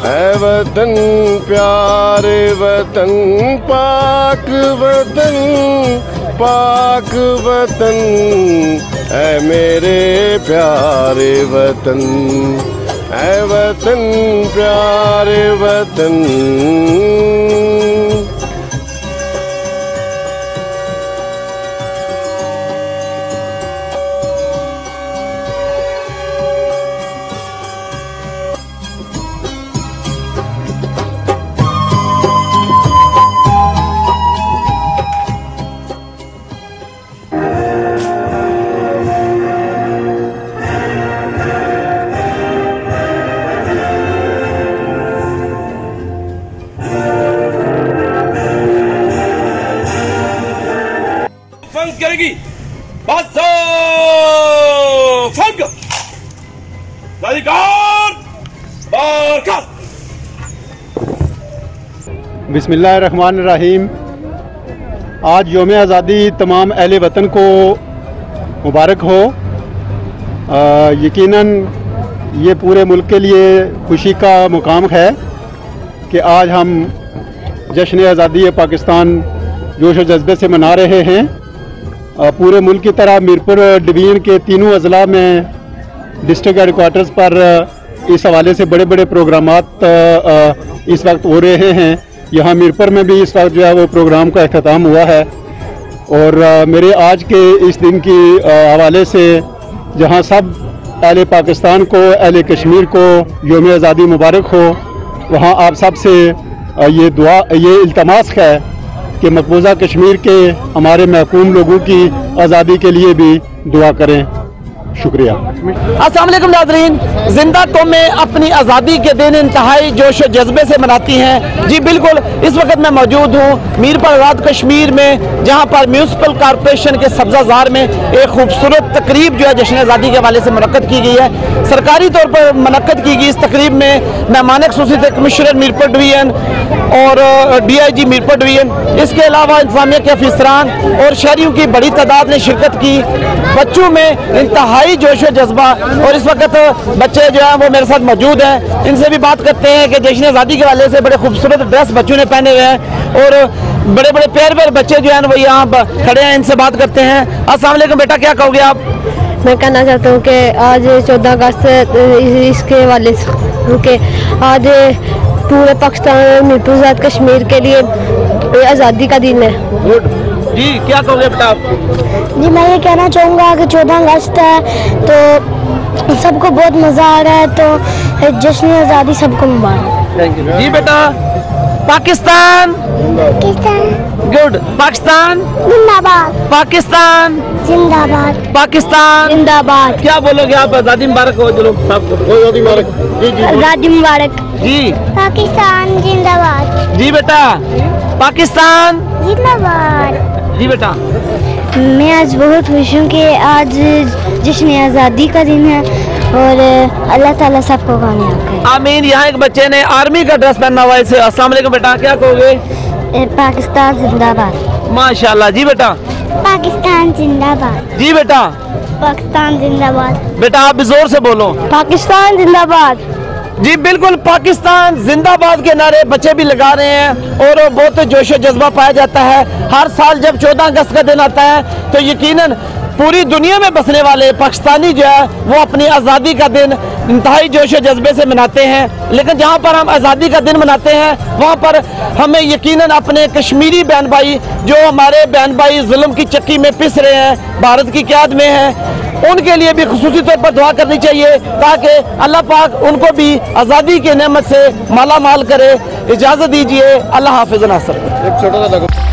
है वतन प्यारे वतन, पाक वतन, पाक वतन, है मेरे प्यारे वतन, है वतन प्यारे वतन। करेगी बिस्मिल्लाहिर्रहमानिर्रहीम। आज यौम आज़ादी तमाम अहले वतन को मुबारक हो। यकीनन ये पूरे मुल्क के लिए खुशी का मुकाम है कि आज हम जश्न आज़ादी पाकिस्तान जोश व जज्बे से मना रहे हैं। पूरे मुल्क की तरह मीरपुर डिवीज़न के तीनों अज़ला में डिस्ट्रिक्ट हेडक्वार्टर्स पर इस हवाले से बड़े बड़े प्रोग्रामात इस वक्त हो रहे हैं। यहाँ मीरपुर में भी इस वक्त जो है वो प्रोग्राम का अख्ताम हुआ है। और मेरे आज के इस दिन की हवाले से जहाँ सब अहले पाकिस्तान को, अहले कश्मीर को यौम आज़ादी मुबारक हो, वहाँ आप सब से ये दुआ, ये इल्तमास है कि मकबूजा कश्मीर के हमारे महकूम लोगों की आज़ादी के लिए भी दुआ करें। शुक्रिया। अस्सलाम वालेकुम नाज़रीन, जिंदा कौमें अपनी आज़ादी के दिन इंतहाई जोश व जज्बे से मनाती हैं। जी बिल्कुल, इस वक्त मैं मौजूद हूँ मीरपुर आज़ाद कश्मीर में, जहाँ पर म्यूनसिपल कॉरपोरेशन के सब्ज़ाज़ार में एक खूबसूरत तकरीब जो है जश्न आज़ादी के हवाले से मुनक्कद की गई है। सरकारी तौर पर मुनक्कद की गई इस तकरीब में मेहमान ख़ुसूसी थे कमिश्नर मीरपुर डिवीज़न और DIG मीरपुर डिवीज़न, इसके अलावा इंतज़ामिया के अफसरान और शहरियों की बड़ी तादाद ने शिरकत की। बच्चों में इंतहाई जोश व जज्बा, और इस वक्त बच्चे जो हैं वो मेरे साथ मौजूद हैं। इनसे भी बात करते हैं कि जश्न आज़ादी के हवाले से बड़े खूबसूरत ड्रेस बच्चों ने पहने हुए हैं और बड़े बड़े प्यारे प्यारे बच्चे जो हैं वो यहाँ खड़े हैं। इनसे बात करते हैं। अस्सलाम वालेकुम बेटा, क्या कहोगे आप? मैं कहना चाहता हूँ कि आज 14 अगस्त इसके हवाले से कि आज पूरे पाकिस्तान मीरपुर आज़ाद कश्मीर के लिए आज़ादी का दिन है। गुड जी, क्या कहोगे बेटा आप? जी मैं ये कहना चाहूँगा कि 14 अगस्त है तो सबको बहुत मज़ा आ रहा है, तो जश्न आज़ादी सबको मुबारक। थैंक यू जी बेटा। पाकिस्तान गुड, पाकिस्तान जिंदाबाद, पाकिस्तान जिंदाबाद, पाकिस्तान जिंदाबाद। क्या बोलोगे आप? आज़ादी मुबारक हो जो लोग सबको। आज़ादी मुबारक। जी जी आज़ादी मुबारक। जी पाकिस्तान जिंदाबाद, जी बेटा, पाकिस्तान जिंदाबाद। जी बेटा। मैं आज बहुत खुश हूँ कि आज जश्न आज़ादी का दिन है और अल्लाह ताला सबको कामयाब करे। आमीन। यहाँ एक बच्चे ने आर्मी का ड्रेस पहना हुआ है। इसे अस्सलाम वालेकुम बेटा, क्या कहोगे? पाकिस्तान जिंदाबाद। माशाल्लाह। जी बेटा। पाकिस्तान जिंदाबाद। जी बेटा। पाकिस्तान जिंदाबाद। बेटा आप भी जोर से बोलो। पाकिस्तान जिंदाबाद। जी बिल्कुल, पाकिस्तान जिंदाबाद के नारे बच्चे भी लगा रहे हैं और बहुत जोश व जज्बा पाया जाता है। हर साल जब 14 अगस्त का दिन आता है तो यकीनन पूरी दुनिया में बसने वाले पाकिस्तानी जो है वो अपनी आज़ादी का दिन इंतहाई जोश व जज्बे से मनाते हैं। लेकिन जहाँ पर हम आज़ादी का दिन मनाते हैं वहाँ पर हमें यकीनन अपने कश्मीरी बहन भाई, जो हमारे बहन भाई जुल्म की चक्की में पिस रहे हैं, भारत की क़याद में हैं, उनके लिए भी खुसूसी तौर पर दुआ करनी चाहिए ताकि अल्लाह पाक उनको भी आज़ादी की नेमत से माला माल करे। इजाज़त दीजिए। अल्लाह हाफ़िज़ नासर। एक छोटा सा